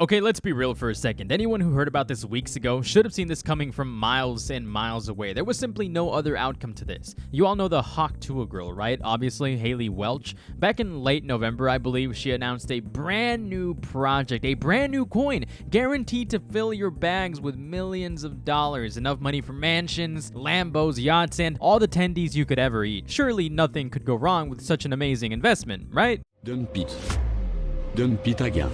Okay, let's be real for a second. Anyone who heard about this weeks ago should have seen this coming from miles and miles away. There was simply no other outcome to this. You all know the Tuah girl, right? Obviously, Haliey Welch. Back in late November, I believe, she announced a brand new project, a brand new coin, guaranteed to fill your bags with millions of dollars. Enough money for mansions, Lambos, yachts, and all the tendies you could ever eat. Surely nothing could go wrong with such an amazing investment, right? Don't pit. Don't pit again.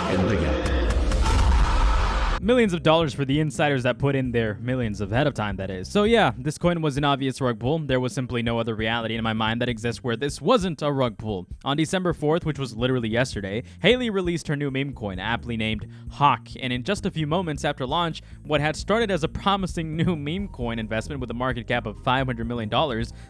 And again. Millions of dollars for the insiders that put in their millions ahead of time, that is. So yeah, this coin was an obvious rug pull. There was simply no other reality in my mind that exists where this wasn't a rug pull. On December 4th, which was literally yesterday, Haliey released her new meme coin, aptly named Hawk, and in just a few moments after launch, what had started as a promising new meme coin investment with a market cap of $500 million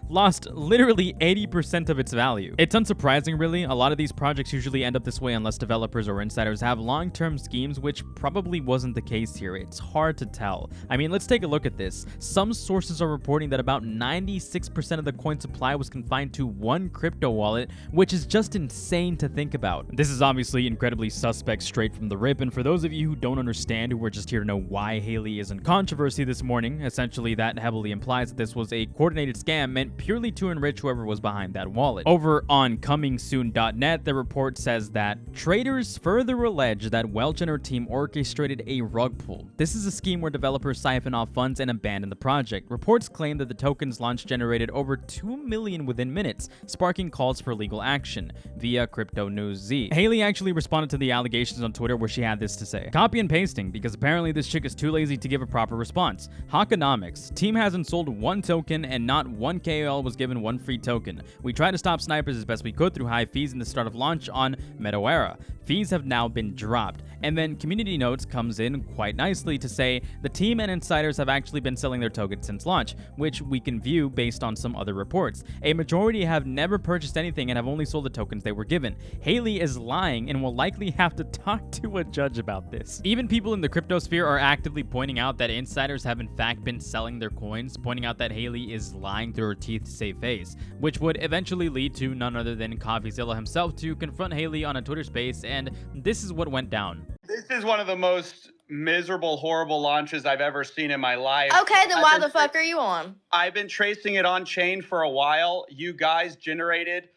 lost literally 80% of its value. It's unsurprising, really. A lot of these projects usually end up this way unless developers or insiders have long-term schemes, which probably wasn't the case here. It's hard to tell. I mean, let's take a look at this. Some sources are reporting that about 96% of the coin supply was confined to one crypto wallet, which is just insane to think about. This is obviously incredibly suspect straight from the rip, and for those of you who don't understand, who are just here to know why Haliey is in controversy this morning, essentially that heavily implies that this was a coordinated scam meant purely to enrich whoever was behind that wallet. Over on comingsoon.net, the report says that traders further allege that Welch and her team orchestrated a rug pull. This is a scheme where developers siphon off funds and abandon the project. Reports claim that the token's launch generated over 2 million within minutes, sparking calls for legal action, via Crypto News Z. Haliey actually responded to the allegations on Twitter where she had this to say. Copy and pasting, because apparently this chick is too lazy to give a proper response. Hawkonomics. Team hasn't sold one token and not one KOL was given one free token. We tried to stop snipers as best we could through high fees in the start of launch on Metaera. Fees have now been dropped. And then Community Notes comes in quite nicely to say the team and insiders have actually been selling their tokens since launch, which we can view based on some other reports. A majority have never purchased anything and have only sold the tokens they were given. Haliey is lying and will likely have to talk to a judge about this. Even people in the crypto sphere are actively pointing out that insiders have in fact been selling their coins, pointing out that Haliey is lying through her teeth to save face, which would eventually lead to none other than CoffeeZilla himself to confront Haliey on a Twitter space, and this is what went down. This is one of the most miserable, horrible launches I've ever seen in my life. Okay, then why the fuck are you on? I've been tracing it on chain for a while. You guys generated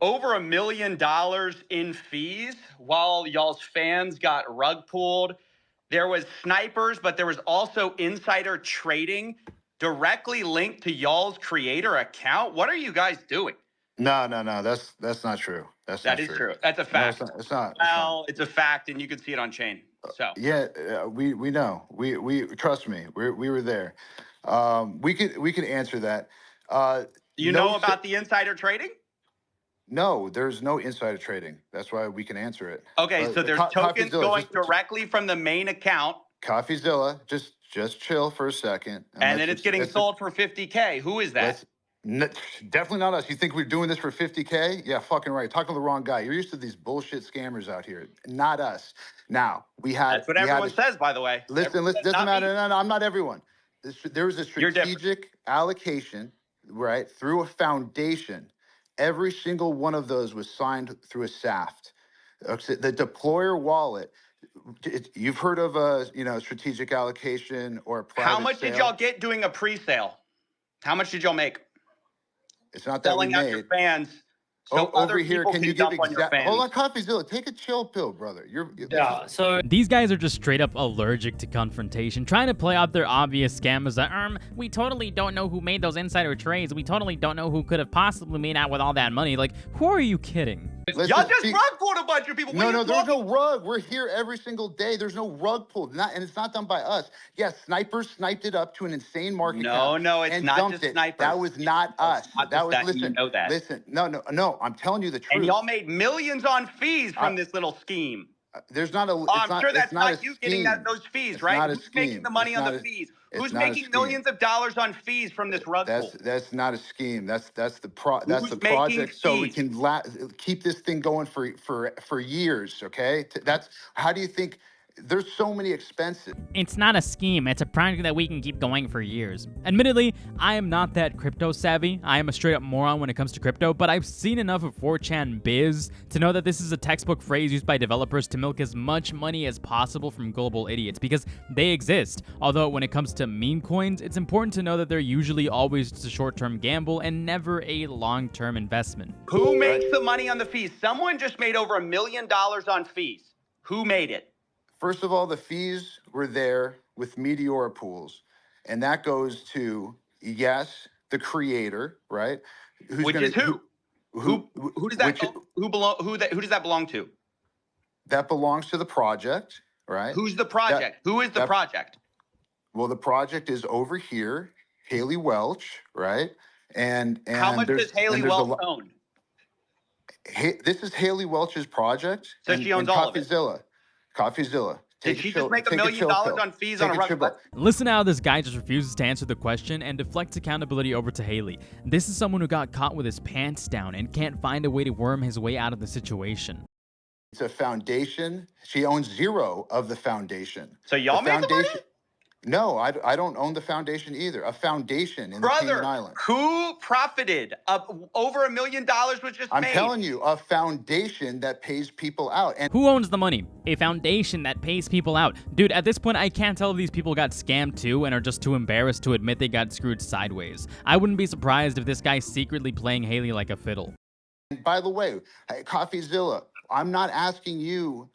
over $1 million in fees while y'all's fans got rug pulled. There was snipers, but there was also insider trading directly linked to y'all's creator account. What are you guys doing? No. That's not true. That is true. That's a fact. No, it's not. Well, it's a fact, and you can see it on chain. So yeah, we know. We trust me. We were there. We could answer that. You know about the insider trading? No, there's no insider trading. That's why we can answer it. Okay, so there's tokens going directly from the main account. CoffeeZilla, just chill for a second. And then it's getting sold for $50K. Who is that? Definitely not us. You think we're doing this for $50K? Yeah, fucking right. Talking to the wrong guy. You're used to these bullshit scammers out here. Not us. Now, we had... That's what everyone says, by the way. Listen, doesn't matter. No, I'm not everyone. There was a strategic allocation, right, through a foundation. Every single one of those was signed through a SAFT. The deployer wallet... You've heard of a strategic allocation or a private How much sale? did y'all get doing a pre-sale? How much did y'all make? It's not that Selling we out made. your fans. So Over here, can you give exact? Hold on, CoffeeZilla, take a chill pill, brother. Yeah, so these guys are just straight up allergic to confrontation, trying to play out their obvious scam as we totally don't know who made those insider trades. We totally don't know who could have possibly made out with all that money. Like, who are you kidding? Y'all just rug pulled a bunch of people. No, there's no rug. We're here every single day. There's no rug pulled, and it's not done by us. Yes, snipers sniped it up to an insane market cap. No, it's not just snipers. That was not us. That was listen. You know that. Listen, no. I'm telling you the truth. And y'all made millions on fees from this little scheme. There's not a. I'm sure that's not you getting those fees, right? Who's making the money on the fees? Who's making millions of dollars on fees from this rug pull? That's not a scheme. That's the project. So we can keep this thing going for years. Okay. That's how do you think There's so many expenses. It's not a scheme, it's a project that we can keep going for years. Admittedly, I am not that crypto savvy. I am a straight up moron when it comes to crypto, but I've seen enough of 4chan biz to know that this is a textbook phrase used by developers to milk as much money as possible from gullible idiots, because they exist. Although when it comes to meme coins, it's important to know that they're usually always just a short-term gamble and never a long-term investment. Who makes the money on the fees? Someone just made over $1 million on fees. Who made it? First of all, the fees were there with Meteora pools, and that goes to, yes, the creator, right? Which is who? Who does that who does that belong to? That belongs to the project, right? Who's the project? Who is the project? Well, the project is over here, Haliey Welch, right? And how much does Haliey Welch own? This is Haliey Welch's project. So she owns all of it. CoffeeZilla. Did she just make $1 million on fees on a rug pull? Listen to how this guy just refuses to answer the question and deflects accountability over to Haliey. This is someone who got caught with his pants down and can't find a way to worm his way out of the situation. It's a foundation. She owns 0 of the foundation. So y'all made the money? No, I don't own the foundation either. A foundation in the Cayman Islands. Who profited? Over $1 million was just made. I'm telling you, a foundation that pays people out. And who owns the money? A foundation that pays people out. Dude, at this point, I can't tell if these people got scammed too and are just too embarrassed to admit they got screwed sideways. I wouldn't be surprised if this guy's secretly playing Haliey like a fiddle. And by the way, CoffeeZilla, I'm not asking you,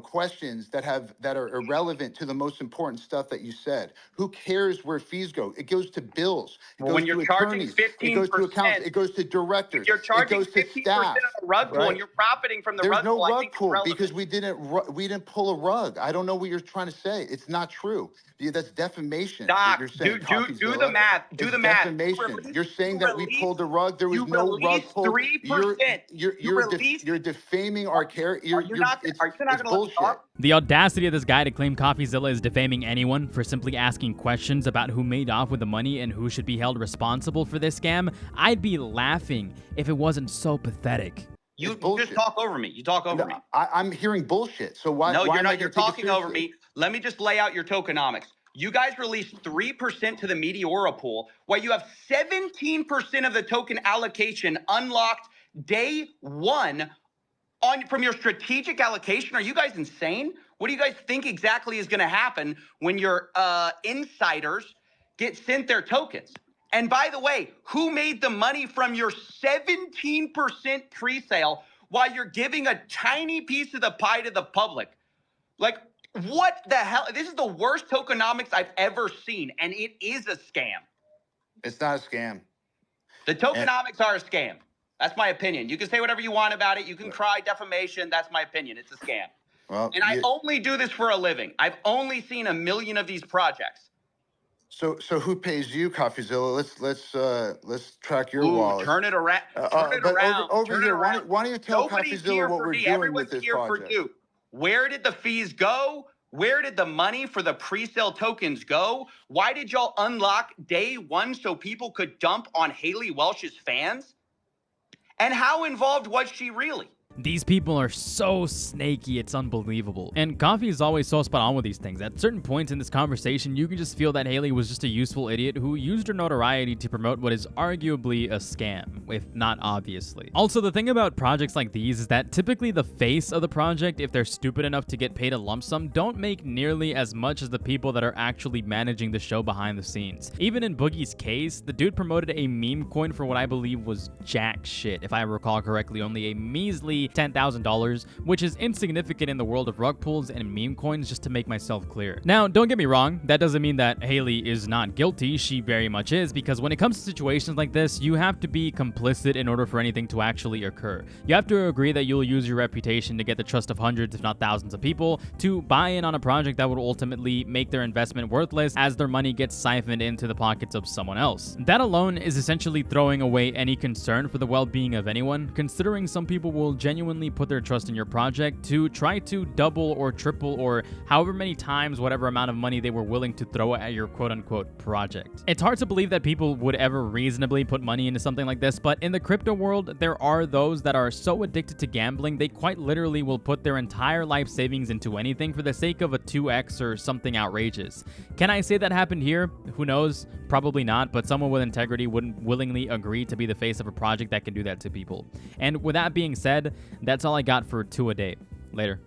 questions that are irrelevant to the most important stuff that you said. Who cares where fees go? It goes to bills. It goes when you're to charging attorneys. 15%, it goes to accounts. It goes to directors. You're charging it goes to 15% staff, on the rug pool, and you're profiting from the rug pool. There's no rug pool because we didn't pull a rug. I don't know what you're trying to say. It's not true. That's defamation. Doc, you're saying, do the math. Do the math. Defamation. You're saying that we pulled a rug. There was no rug pull. 3%. You're defaming our character. Are you not going to bullshit. The audacity of this guy to claim CoffeeZilla is defaming anyone for simply asking questions about who made off with the money and who should be held responsible for this scam. I'd be laughing if it wasn't so pathetic. You just talk over me. You talk over me. I'm hearing bullshit. So why? No, why you're not. You're talking over seriously? me. Let me just lay out your tokenomics. You guys released 3% to the Meteora pool, while you have 17% of the token allocation unlocked day 1 from your strategic allocation. Are you guys insane? What do you guys think exactly is going to happen when your insiders get sent their tokens? And by the way, who made the money from your 17% pre-sale while you're giving a tiny piece of the pie to the public? Like, what the hell? This is the worst tokenomics I've ever seen, and it is a scam. It's not a scam. The tokenomics are a scam. That's my opinion. You can say whatever you want about it. You can cry defamation. That's my opinion. It's a scam. Well, and I only do this for a living. I've only seen 1 million of these projects. So who pays you, CoffeeZilla? Let's track your wallet. Turn it around. Turn it around. Over here, why don't you tell CoffeeZilla what we're doing with this project? For you. Where did the fees go? Where did the money for the pre-sale tokens go? Why did y'all unlock day 1 so people could dump on Haliey Welch's fans? And how involved was she really? These people are so snaky, it's unbelievable. And Coffee is always so spot on with these things. At certain points in this conversation, you can just feel that Haliey was just a useful idiot who used her notoriety to promote what is arguably a scam, if not obviously. Also, the thing about projects like these is that typically the face of the project, if they're stupid enough to get paid a lump sum, don't make nearly as much as the people that are actually managing the show behind the scenes. Even in Boogie's case, the dude promoted a meme coin for what I believe was jack shit. If I recall correctly, only a measly $10,000, which is insignificant in the world of rug pulls and meme coins, just to make myself clear. Now, don't get me wrong, that doesn't mean that Haliey is not guilty. She very much is, because when it comes to situations like this, you have to be complicit in order for anything to actually occur. You have to agree that you'll use your reputation to get the trust of hundreds, if not thousands of people, to buy in on a project that would ultimately make their investment worthless as their money gets siphoned into the pockets of someone else. That alone is essentially throwing away any concern for the well-being of anyone, considering some people will genuinely genuinely put their trust in your project to try to double or triple or however many times whatever amount of money they were willing to throw at your quote-unquote project. It's hard to believe that people would ever reasonably put money into something like this, but in the crypto world, there are those that are so addicted to gambling, they quite literally will put their entire life savings into anything for the sake of a 2x or something outrageous. Can I say that happened here? Who knows? Probably not, but someone with integrity wouldn't willingly agree to be the face of a project that can do that to people. And with that being said, that's all I got for Tuah Day. Later.